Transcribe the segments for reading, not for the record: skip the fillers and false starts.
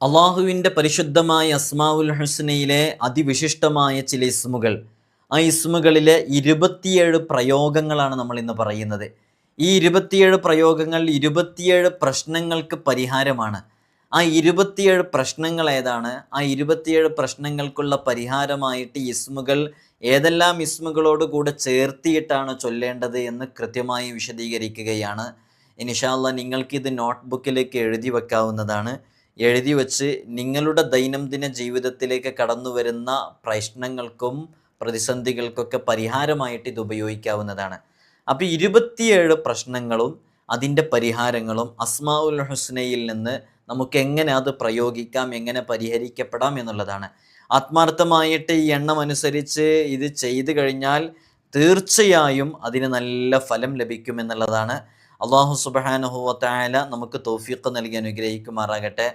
അള്ളാഹുവിൻ്റെ പരിശുദ്ധമായ അസ്മാഉൽ ഹുസ്നയിലെ അതിവിശിഷ്ടമായ ചില ഇസ്മുകൾ, ആ ഇസ്മുകളിലെ 27 പ്രയോഗങ്ങളാണ് നമ്മൾ ഇന്ന് പറയുന്നത്. ഈ 27 പ്രയോഗങ്ങൾ 27 പ്രശ്നങ്ങൾക്ക് പരിഹാരമാണ്. ആ 27 പ്രശ്നങ്ങൾ ഏതാണ്? ആ 27 പ്രശ്നങ്ങൾക്കുള്ള പരിഹാരമായിട്ട് ഇസ്മുകൾ ഏതെല്ലാം ഇസ്മുകളോട് കൂടെ ചേർത്തിയിട്ടാണ് ചൊല്ലേണ്ടത് എന്ന് കൃത്യമായി വിശദീകരിക്കുകയാണ്. ഇൻഷാ അല്ലാഹ് നിങ്ങൾക്കിത് നോട്ട്ബുക്കിലേക്ക് എഴുതി വെക്കാവുന്നതാണ്. എഴുതി വച്ച് നിങ്ങളുടെ ദൈനംദിന ജീവിതത്തിലേക്ക് കടന്നു വരുന്ന പ്രശ്നങ്ങൾക്കും പ്രതിസന്ധികൾക്കൊക്കെ പരിഹാരമായിട്ട് ഇത് ഉപയോഗിക്കാവുന്നതാണ്. അപ്പോൾ 27 പ്രശ്നങ്ങളും അതിൻ്റെ പരിഹാരങ്ങളും അസ്മാഉൽ ഹുസ്നയിൽ നിന്ന് നമുക്ക് എങ്ങനെ അത് പ്രയോഗിക്കാം, എങ്ങനെ പരിഹരിക്കപ്പെടാം എന്നുള്ളതാണ്. ആത്മാർത്ഥമായിട്ട് ഈ എണ്ണം അനുസരിച്ച് ഇത് ചെയ്തു കഴിഞ്ഞാൽ തീർച്ചയായും അതിന് നല്ല ഫലം ലഭിക്കുമെന്നുള്ളതാണ്. അള്ളാഹു സുബ്ഹാനഹു വ തആല നമുക്ക് തൗഫീഖ് നൽകി അനുഗ്രഹിക്കുമാറാകട്ടെ.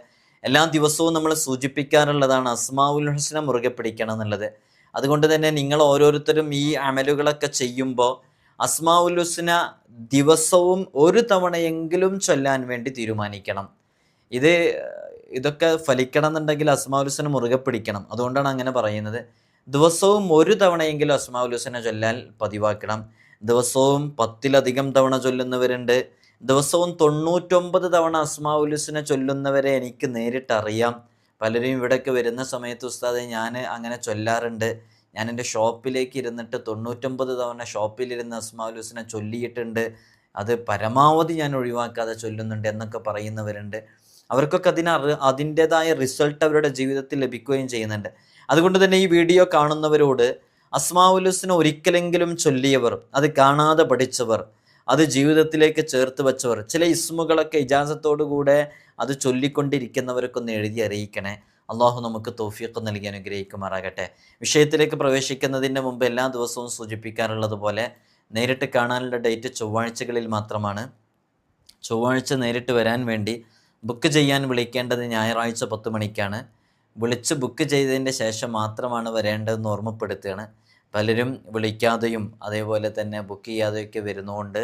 എല്ലാ ദിവസവും നമ്മൾ സൂചിപ്പിക്കാറുള്ളതാണ് അസ്മാഉൽ ഹുസ്ന മുറുകെ പിടിക്കണം എന്നുള്ളത്. അതുകൊണ്ട് തന്നെ നിങ്ങൾ ഓരോരുത്തരും ഈ അമലുകളൊക്കെ ചെയ്യുമ്പോൾ അസ്മാഉൽ ഹുസ്ന ദിവസവും ഒരു തവണയെങ്കിലും ചൊല്ലാൻ വേണ്ടി തീരുമാനിക്കണം. ഇതൊക്കെ ഫലിക്കണം എന്നുണ്ടെങ്കിൽ അസ്മാഉൽ ഹുസ്ന മുറുകെ പിടിക്കണം. അതുകൊണ്ടാണ് അങ്ങനെ പറയുന്നത്. ദിവസവും ഒരു തവണയെങ്കിലും അസ്മാഉൽ ഹുസ്ന ചൊല്ലാൻ പതിവാക്കണം. ദിവസവും 10-ലധികം തവണ ചൊല്ലുന്നവരുണ്ട്. ദിവസവും 99 തവണ അസ്മാഉൽ ഹുസ്ന ചൊല്ലുന്നവരെ എനിക്ക് നേരിട്ടറിയാം. പലരും ഇവിടെയൊക്കെ വരുന്ന സമയത്ത് ഉസ്താദെ ഞാൻ അങ്ങനെ ചൊല്ലാറുണ്ട്, ഞാൻ എൻ്റെ ഷോപ്പിലേക്ക് ഇരുന്നിട്ട് 99 തവണ ഷോപ്പിലിരുന്ന് അസ്മാഉൽ ഹുസ്ന ചൊല്ലിയിട്ടുണ്ട്, അത് പരമാവധി ഞാൻ ഒഴിവാക്കാതെ ചൊല്ലുന്നുണ്ട് എന്നൊക്കെ പറയുന്നവരുണ്ട്. അവർക്കൊക്കെ അതിൻ്റെതായ റിസൾട്ട് അവരുടെ ജീവിതത്തിൽ ലഭിക്കുകയും ചെയ്യുന്നുണ്ട്. അതുകൊണ്ട് തന്നെ ഈ വീഡിയോ കാണുന്നവരോട് അസ്മാഉൽ ഹുസ്ന ഒരിക്കലെങ്കിലും ചൊല്ലിയവർ, അത് കാണാതെ പഠിച്ചവർ, അത് ജീവിതത്തിലേക്ക് ചേർത്ത് വെച്ചവർ, ചില ഇസ്മുകളൊക്കെ ഇജാസത്തോടുകൂടെ അത് ചൊല്ലിക്കൊണ്ടിരിക്കുന്നവർക്കൊന്ന് എഴുതി അറിയിക്കണേ. അള്ളാഹു നമുക്ക് തൗഫീഖ് നൽകി അനുഗ്രഹിക്കുമാറാകട്ടെ. വിഷയത്തിലേക്ക് പ്രവേശിക്കുന്നതിന് മുമ്പ് എല്ലാ ദിവസവും സൂചിപ്പിക്കാറുള്ളത് പോലെ നേരിട്ട് കാണാനുള്ള ഡേറ്റ് ചൊവ്വാഴ്ചകളിൽ മാത്രമാണ്. ചൊവ്വാഴ്ച നേരിട്ട് വരാൻ വേണ്ടി ബുക്ക് ചെയ്യാൻ വിളിക്കേണ്ടത് ഞായറാഴ്ച 10 മണിക്കാണ്. വിളിച്ച് ബുക്ക് ചെയ്തതിൻ്റെ ശേഷം മാത്രമാണ് വരേണ്ടതെന്ന് ഓർമ്മപ്പെടുത്തുകയാണ്. പലരും വിളിക്കാതെയും അതേപോലെ തന്നെ ബുക്ക് ചെയ്യാതെയൊക്കെ വരുന്നതുകൊണ്ട്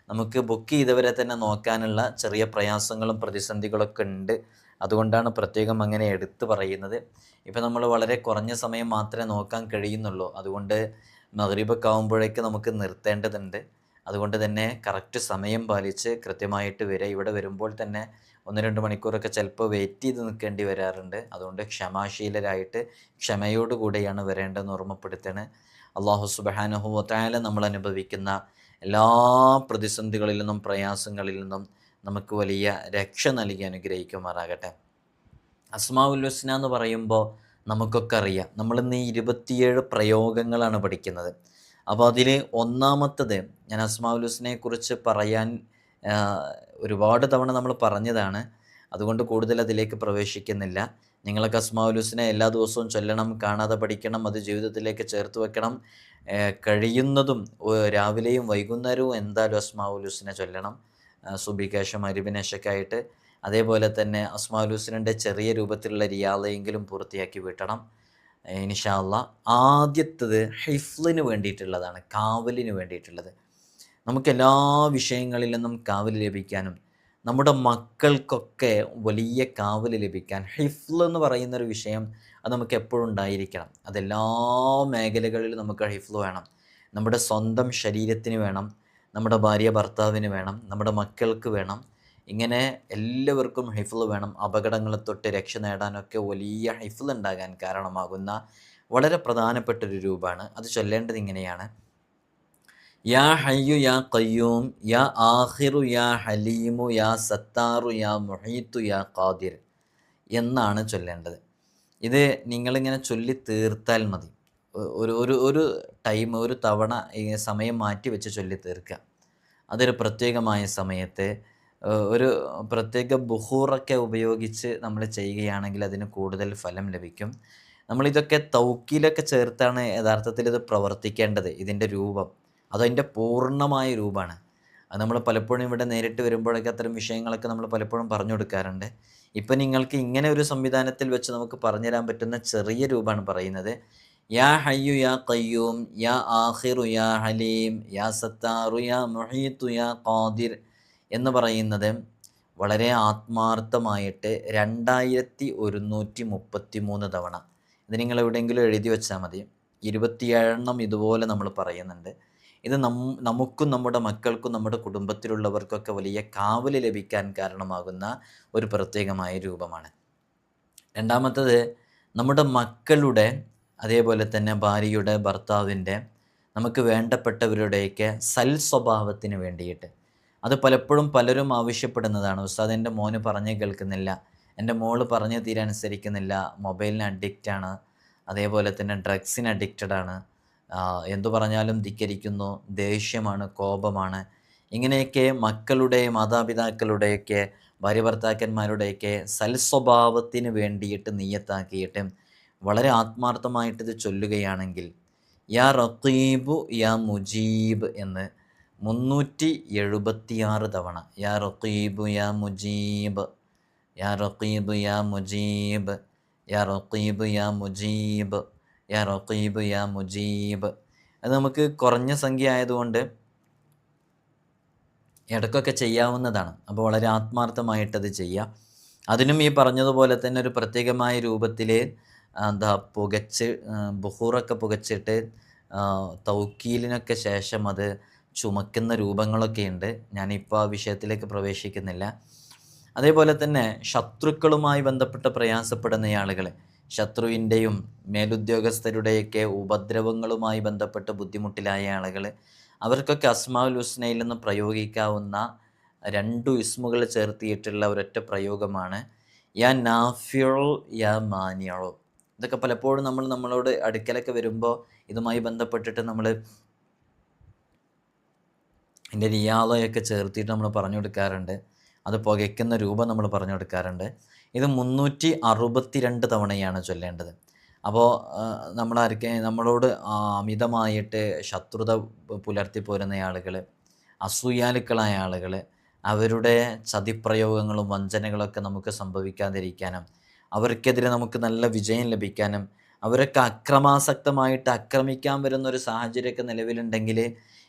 നമുക്ക് ബുക്ക് ചെയ്തവരെ തന്നെ നോക്കാനുള്ള ചെറിയ പ്രയാസങ്ങളും പ്രതിസന്ധികളൊക്കെ ഉണ്ട്. അതുകൊണ്ടാണ് പ്രത്യേകം അങ്ങനെ എടുത്തു പറയുന്നത്. ഇപ്പം നമ്മൾ വളരെ കുറഞ്ഞ സമയം മാത്രമേ നോക്കാൻ കഴിയുന്നുള്ളൂ. അതുകൊണ്ട് മഗ്രിബൊക്കെ ആകുമ്പോഴേക്ക് നമുക്ക് നിർത്തേണ്ടതുണ്ട്. അതുകൊണ്ട് തന്നെ കറക്റ്റ് സമയം പാലിച്ച് കൃത്യമായിട്ട് വരിക. ഇവിടെ വരുമ്പോൾ തന്നെ 1-2 മണിക്കൂറൊക്കെ ചിലപ്പോൾ വെയിറ്റ് ചെയ്ത് നിൽക്കേണ്ടി വരാറുണ്ട്. അതുകൊണ്ട് ക്ഷമാശീലരായിട്ട് ക്ഷമയോടുകൂടെയാണ് വരേണ്ടതെന്ന് ഓർമ്മപ്പെടുത്തുകയാണ്. അള്ളാഹു സുബ്ഹാനഹു വ തആല നമ്മൾ അനുഭവിക്കുന്ന എല്ലാ പ്രതിസന്ധികളിൽ നിന്നും പ്രയാസങ്ങളിൽ നിന്നും നമുക്ക് വലിയ രക്ഷ നൽകി അനുഗ്രഹിക്കുമാറാകട്ടെ. അസ്മാഉൽ ഹുസ്ന എന്ന് പറയുമ്പോൾ നമുക്കൊക്കെ അറിയാം, നമ്മളിന്ന് 27 പ്രയോഗങ്ങളാണ് പഠിക്കുന്നത്. അപ്പോൾ അതിൽ ഒന്നാമത്തത്, ഞാൻ അസ്മാഉൽ ഹുസ്നയെക്കുറിച്ച് പറയാൻ ഒരുപാട് തവണ നമ്മൾ പറഞ്ഞതാണ്, അതുകൊണ്ട് കൂടുതൽ അതിലേക്ക് പ്രവേശിക്കുന്നില്ല. നിങ്ങളൊക്കെ അസ്മാഉൽ ഹുസ്ന എല്ലാ ദിവസവും ചൊല്ലണം, കാണാതെ പഠിക്കണം, അത് ജീവിതത്തിലേക്ക് ചേർത്ത് വെക്കണം. കഴിയുന്നതും രാവിലെയും വൈകുന്നേരവും എന്തായാലും അസ്മാഉൽ ഹുസ്ന ചൊല്ലണം, സുബഹിക്ക് ശേഷം മഗ്രിബിന് ശേഷമൊക്കെ ആയിട്ട്. അതേപോലെ തന്നെ അസ്മാഉൽ ഹുസ്നൻ്റെ ചെറിയ രൂപത്തിലുള്ള റിയാദയെങ്കിലും പൂർത്തിയാക്കി വിട്ടണം ഇൻഷാ അല്ലാഹ്. ആദ്യത്തത് ഹിഫ്ളിന് വേണ്ടിയിട്ടുള്ളതാണ്, കാവലിന് വേണ്ടിയിട്ടുള്ളത്. നമുക്ക് എല്ലാ വിഷയങ്ങളിൽ നിന്നും കാവൽ ലഭിക്കാനും നമ്മുടെ മക്കൾക്കൊക്കെ വലിയ കാവൽ ലഭിക്കാൻ ഹിഫ്ൾ എന്ന് പറയുന്നൊരു വിഷയം അത് നമുക്ക് എപ്പോഴും ഉണ്ടായിരിക്കണം. അതെല്ലാ മേഖലകളിലും നമുക്ക് ഹിഫ്ൾ വേണം. നമ്മുടെ സ്വന്തം ശരീരത്തിന് വേണം, നമ്മുടെ ഭാര്യ ഭർത്താവിന് വേണം, നമ്മുടെ മക്കൾക്ക് വേണം. ഇങ്ങനെ എല്ലാവർക്കും ഹിഫ്ൾ വേണം. അപകടങ്ങളെ തൊട്ട് രക്ഷ നേടാനൊക്കെ വലിയ ഹിഫ്ൾ ഉണ്ടാകാൻ കാരണമാകുന്ന വളരെ പ്രധാനപ്പെട്ടൊരു രൂപമാണ്. അത് ചൊല്ലേണ്ടത് ഇങ്ങനെയാണ്: യാ ഹയ്യു യാ ഖയ്യൂം യാ ആഖിറു യാ ഹലീമു യാ സത്താറു യാ മുഹീത്തു യാ ഖാദിർ എന്നാണ് ചൊല്ലേണ്ടത്. ഇത് നിങ്ങളിങ്ങനെ ചൊല്ലി തീർത്താൽ മതി. ഒരു ടൈം, ഒരു തവണ സമയം മാറ്റി വെച്ച് ചൊല്ലി തീർക്കുക. അതൊരു പ്രത്യേകമായ സമയത്ത് ഒരു പ്രത്യേക ബുഖൂറൊക്കെ ഉപയോഗിച്ച് നമ്മൾ ചെയ്യുകയാണെങ്കിൽ അതിന് കൂടുതൽ ഫലം ലഭിക്കും. നമ്മളിതൊക്കെ തൗക്കീലൊക്കെ ചേർത്താണ് യഥാർത്ഥത്തിൽ ഇത് പ്രവർത്തിക്കേണ്ടത്. ഇതിൻ്റെ രൂപം അതതിൻ്റെ പൂർണ്ണമായ രൂപമാണ്. അത് നമ്മൾ പലപ്പോഴും ഇവിടെ നേരിട്ട് വരുമ്പോഴൊക്കെ അത്തരം വിഷയങ്ങളൊക്കെ നമ്മൾ പലപ്പോഴും പറഞ്ഞു കൊടുക്കാറുണ്ട്. ഇപ്പം നിങ്ങൾക്ക് ഇങ്ങനെ ഒരു സംവിധാനത്തിൽ വെച്ച് നമുക്ക് പറഞ്ഞുതരാൻ പറ്റുന്ന ചെറിയ രൂപമാണ് പറയുന്നത്. യാ ഹയ്യു യാ ഖയ്യൂം യാ ആഖിറു യാ ഹലീം യാ സത്താറു യാ മുഹീത്തു യാ ഖാദിർ എന്ന് പറയുന്നത് വളരെ ആത്മാർത്ഥമായിട്ട് 2133 തവണ. ഇത് നിങ്ങൾ എവിടെയെങ്കിലും എഴുതി വെച്ചാൽ മതി. 27 ഇതുപോലെ നമ്മൾ പറയുന്നുണ്ട്. ഇത് നമുക്കും നമ്മുടെ മക്കൾക്കും നമ്മുടെ കുടുംബത്തിലുള്ളവർക്കൊക്കെ വലിയ കാവൽ ലഭിക്കാൻ കാരണമാകുന്ന ഒരു പ്രത്യേകമായ രൂപമാണ്. രണ്ടാമത്തത്, നമ്മുടെ മക്കളുടെ, അതേപോലെ തന്നെ ഭാര്യയുടെ, ഭർത്താവിൻ്റെ, നമുക്ക് വേണ്ടപ്പെട്ടവരുടെയൊക്കെ സ്വഭാവത്തിന് വേണ്ടിയിട്ട്. അത് പലപ്പോഴും പലരും ആവശ്യപ്പെടുന്നതാണ്. ഉസ്താദ്, എൻ്റെ മോന് പറഞ്ഞ് കേൾക്കുന്നില്ല, എൻ്റെ മോള് പറഞ്ഞ് തീരെ അനുസരിക്കുന്നില്ല, മൊബൈലിന് അഡിക്റ്റാണ്, അതേപോലെ തന്നെ ഡ്രഗ്സിന് അഡിക്റ്റഡാണ്, എന്തു പറഞ്ഞാലും ധിക്കരിക്കുന്നു, ദേഷ്യമാണ്, കോപമാണ്. ഇങ്ങനെയൊക്കെ മക്കളുടെ, മാതാപിതാക്കളുടെയൊക്കെ, ഭാര്യ ഭർത്താക്കന്മാരുടെയൊക്കെ സ്വഭാവത്തിന് വേണ്ടിയിട്ട് നിയ്യത്താക്കിയിട്ട് വളരെ ആത്മാർത്ഥമായിട്ടിത് ചൊല്ലുകയാണെങ്കിൽ യാ റഖീബു യാ മുജീബ് എന്ന് 376 തവണ, യാ റഖീബു യാ മുജീബ്, യാ റഖീബ് യാ മുജീബ്, യാ റഖീബ് യാ മുജീബ്, യാ റഖീബ് യാ മുജീബ്. അത് നമുക്ക് കുറഞ്ഞ സംഖ്യ ആയതുകൊണ്ട് ഇടയ്ക്കൊക്കെ ചെയ്യാവുന്നതാണ്. അപ്പോൾ വളരെ ആത്മാർത്ഥമായിട്ടത് ചെയ്യാം. അതിനും ഈ പറഞ്ഞതുപോലെ തന്നെ ഒരു പ്രത്യേകമായ രൂപത്തിൽ പുകച്ച്, ബുഹൂറൊക്കെ പുകച്ചിട്ട് തൗക്കീലിനൊക്കെ ശേഷം അത് ചുമക്കുന്ന രൂപങ്ങളൊക്കെ ഉണ്ട്. ഞാനിപ്പോൾ ആ വിഷയത്തിലേക്ക് പ്രവേശിക്കുന്നില്ല. അതേപോലെ തന്നെ ശത്രുക്കളുമായി ബന്ധപ്പെട്ട് പ്രയാസപ്പെടുന്ന ആളുകൾ, ശത്രുവിൻ്റെയും മേലുദ്യോഗസ്ഥരുടെയൊക്കെ ഉപദ്രവങ്ങളുമായി ബന്ധപ്പെട്ട് ബുദ്ധിമുട്ടിലായ ആളുകൾ, അവർക്കൊക്കെ അസ്മാഉൽ ഹുസ്നയിൽ നിന്ന് പ്രയോഗിക്കാവുന്ന 2 ഇസ്മുകൾ ചേർത്തിയിട്ടുള്ള ഒരൊറ്റ പ്രയോഗമാണ് യാ നാഫിഉ യാ മാനിഉ. ഇതൊക്കെ പലപ്പോഴും നമ്മളോട് അടുക്കലൊക്കെ വരുമ്പോൾ ഇതുമായി ബന്ധപ്പെട്ടിട്ട് നമ്മൾ ഇതിൻ്റെ റിയാളയൊക്കെ ചേർത്തിട്ട് നമ്മൾ പറഞ്ഞു കൊടുക്കാറുണ്ട്. അത് പുകയ്ക്കുന്ന രൂപം നമ്മൾ പറഞ്ഞു കൊടുക്കാറുണ്ട്. ഇത് 362 തവണയാണ് ചൊല്ലേണ്ടത്. അപ്പോൾ നമ്മളോട് അമിതമായിട്ട് ശത്രുത പുലർത്തി പോരുന്ന ആളുകൾ, അസൂയാലുക്കളായ ആളുകൾ, അവരുടെ ചതിപ്രയോഗങ്ങളും വഞ്ചനകളൊക്കെ നമുക്ക് സംഭവിക്കാതിരിക്കാനും അവർക്കെതിരെ നമുക്ക് നല്ല വിജയം ലഭിക്കാനും, അവരൊക്കെ അക്രമാസക്തമായിട്ട് ആക്രമിക്കാൻ വരുന്നൊരു സാഹചര്യമൊക്കെ നിലവിലുണ്ടെങ്കിൽ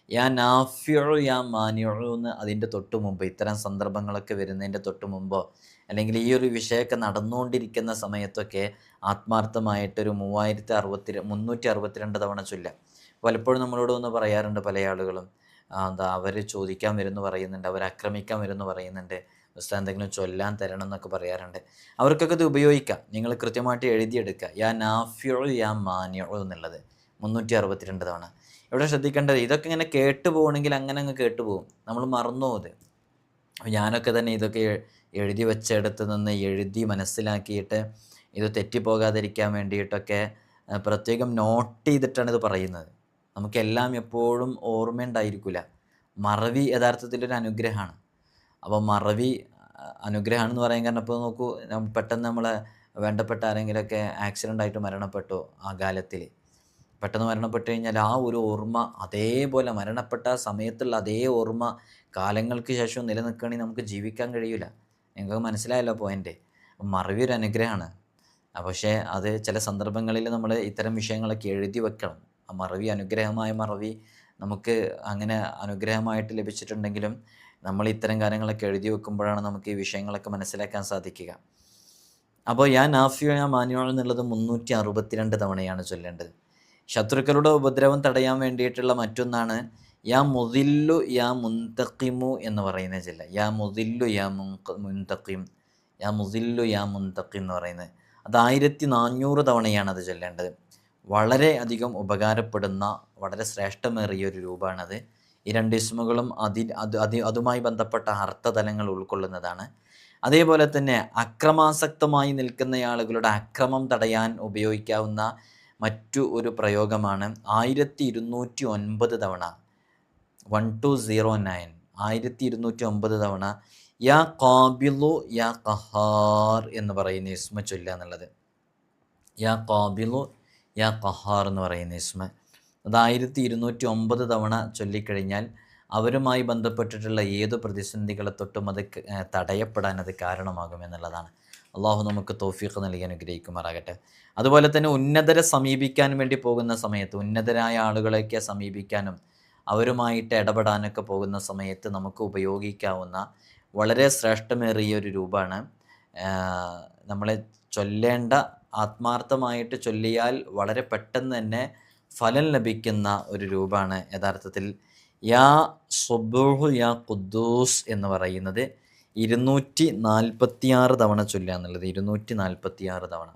യാ നാഫിഉ യാ മാനിഉ എന്ന് അതിൻ്റെ തൊട്ട് മുമ്പ്, ഇത്തരം സന്ദർഭങ്ങളൊക്കെ വരുന്നതിൻ്റെ തൊട്ട് മുമ്പോ അല്ലെങ്കിൽ ഈ ഒരു വിഷയമൊക്കെ നടന്നുകൊണ്ടിരിക്കുന്ന സമയത്തൊക്കെ ആത്മാർത്ഥമായിട്ടൊരു 362 തവണ ചൊല്ലുക. പലപ്പോഴും നമ്മളോട് ഒന്ന് പറയാറുണ്ട് പല ആളുകളും, അവർ ചോദിക്കാൻ വരുമെന്ന് പറയുന്നുണ്ട്, അവർ ആക്രമിക്കാൻ വരുമെന്ന് പറയുന്നുണ്ട്, ഉസ്താദ് എന്തെങ്കിലും ചൊല്ലാൻ തരണം എന്നൊക്കെ പറയാറുണ്ട്. അവർക്കൊക്കെ ഇത് ഉപയോഗിക്കാം. നിങ്ങൾ കൃത്യമായിട്ട് എഴുതിയെടുക്കുക, യാ നാഫിഉ യാ മാനിഉ എന്നുള്ളത് 362 തവണ. ഇവിടെ ശ്രദ്ധിക്കേണ്ടത്, ഇതൊക്കെ ഇങ്ങനെ കേട്ടു പോകണമെങ്കിൽ അങ്ങനെ അങ്ങ് കേട്ടുപോകും, നമ്മൾ മറന്നു പോകുന്നത്. ഞാനൊക്കെ തന്നെ ഇതൊക്കെ എഴുതി വെച്ചെടുത്ത് നിന്ന് എഴുതി മനസ്സിലാക്കിയിട്ട് ഇത് തെറ്റിപ്പോകാതിരിക്കാൻ വേണ്ടിയിട്ടൊക്കെ പ്രത്യേകം നോട്ട് ചെയ്തിട്ടാണ് ഇത് പറയുന്നത്. നമുക്കെല്ലാം എപ്പോഴും ഓർമ്മയുണ്ടായിരിക്കില്ല. മറവി യഥാർത്ഥത്തിലൊരു അനുഗ്രഹമാണ്. അപ്പോൾ മറവി അനുഗ്രഹമാണെന്ന് പറയാൻ കാരണം, ഇപ്പോൾ നോക്കൂ, പെട്ടെന്ന് നമ്മളെ വേണ്ടപ്പെട്ട ആരെങ്കിലുമൊക്കെ ആക്സിഡൻ്റായിട്ട് മരണപ്പെട്ടു, ആ കാലത്തിൽ പെട്ടെന്ന് മരണപ്പെട്ട് കഴിഞ്ഞാൽ ആ ഒരു ഓർമ്മ അതേപോലെ മരണപ്പെട്ട സമയത്തുള്ള അതേ ഓർമ്മ കാലങ്ങൾക്ക് ശേഷം നിലനിൽക്കുകയാണെങ്കിൽ നമുക്ക് ജീവിക്കാൻ കഴിയില്ല. നിങ്ങൾക്ക് മനസ്സിലായല്ലോ പോയിൻ്റ്. മറവി ഒരു അനുഗ്രഹമാണ്. പക്ഷേ അത് ചില സന്ദർഭങ്ങളിൽ നമ്മൾ ഇത്തരം വിഷയങ്ങളൊക്കെ എഴുതി വെക്കണം. ആ മറവി, അനുഗ്രഹമായ മറവി നമുക്ക് അങ്ങനെ അനുഗ്രഹമായിട്ട് ലഭിച്ചിട്ടുണ്ടെങ്കിലും നമ്മൾ ഇത്തരം കാര്യങ്ങളൊക്കെ എഴുതി വെക്കുമ്പോഴാണ് നമുക്ക് ഈ വിഷയങ്ങളൊക്കെ മനസ്സിലാക്കാൻ സാധിക്കുക. അപ്പോൾ യാ നാഫിഉ യാ മാനിഉ എന്നുള്ളത് 362 തവണയാണ് ചൊല്ലേണ്ടത്. ശത്രുക്കളുടെ ഉപദ്രവം തടയാൻ വേണ്ടിയിട്ടുള്ള മറ്റൊന്നാണ് യാ മുദില്ലു യാ മുന്തഖിമു എന്ന് പറയുന്ന ചൊല്ല. യാ മുദില്ലു യാ മുന്തഖിം, യാ മുദില്ലു യാ മുന്തഖിം എന്ന് പറയുന്നത്. അത് 1400 തവണയാണ് അത് ചൊല്ലേണ്ടത്. വളരെ അധികം ഉപകാരപ്പെടുന്ന വളരെ ശ്രേഷ്ഠമേറിയൊരു രൂപമാണത്. ഈ 2 ഇസ്മുകളും അതുമായി ബന്ധപ്പെട്ട അർത്ഥതലങ്ങൾ ഉൾക്കൊള്ളുന്നതാണ്. അതേപോലെ തന്നെ അക്രമാസക്തമായി നിൽക്കുന്ന ആളുകളുടെ അക്രമം തടയാൻ ഉപയോഗിക്കാവുന്ന മറ്റു ഒരു പ്രയോഗമാണ് 1209 തവണ, 1209, 1209 തവണ യാ ഖാബിലു യാ ഖഹാർ എന്ന് പറയുന്ന ഇസ്മ ചൊല്ലുക എന്നുള്ളത്. യാ ഖാബിലു യാ ഖഹാർ എന്ന് പറയുന്ന ഇസ്മ അത് 1209 തവണ ചൊല്ലിക്കഴിഞ്ഞാൽ അവരുമായി ബന്ധപ്പെട്ടിട്ടുള്ള ഏത് പ്രതിസന്ധികളെ തൊട്ടും അത് തടയപ്പെടാൻ അത് കാരണമാകുമെന്നുള്ളതാണ്. അള്ളാഹു നമുക്ക് തൗഫീഖ് നൽകി അനുഗ്രഹിക്കുമാറാകട്ടെ. അതുപോലെ തന്നെ ഉന്നതരെ സമീപിക്കാൻ വേണ്ടി പോകുന്ന സമയത്ത്, ഉന്നതരായ ആളുകളെയൊക്കെ സമീപിക്കാനും അവരുമായിട്ട് ഇടപെടാനൊക്കെ പോകുന്ന സമയത്ത് നമുക്ക് ഉപയോഗിക്കാവുന്ന വളരെ ശ്രേഷ്ഠമേറിയ ഒരു രൂപമാണ്. നമ്മളെ ചൊല്ലേണ്ട, ആത്മാർത്ഥമായിട്ട് ചൊല്ലിയാൽ വളരെ പെട്ടെന്ന് തന്നെ ഫലം ലഭിക്കുന്ന ഒരു രൂപമാണ് യഥാർത്ഥത്തിൽ യാ സുബ്ഹു യാ ഖുദ്ദൂസ് എന്ന് പറയുന്നത്. 246 തവണ ചൊല്ലുക എന്നുള്ളത്. 246 തവണ